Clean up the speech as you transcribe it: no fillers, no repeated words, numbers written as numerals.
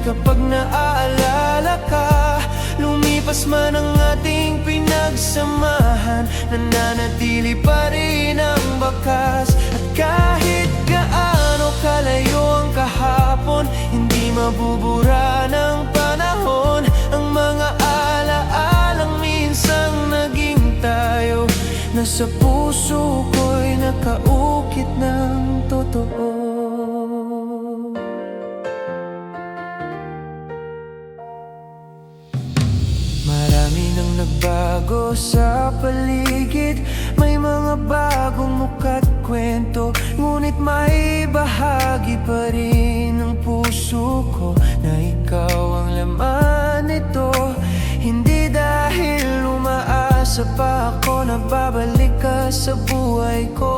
kapag naaalala ka. Lumipas man ang ating pinagsamahan, nananatili pa rin ang bakas. At kahit gaano kalayo ang kahapon, hindi mabubura ng panahon ang mga alaalang minsang naging tayo. Nasa puso ko'y nakaukit ng totoo. Marami nang nagbago sa paligid, may mga bagong muka't kwento, ngunit may bahagi pa rin ng puso ko na ikaw ang laman nito. Hindi dahil umaasa pa ako na babalik ka sa buhay ko,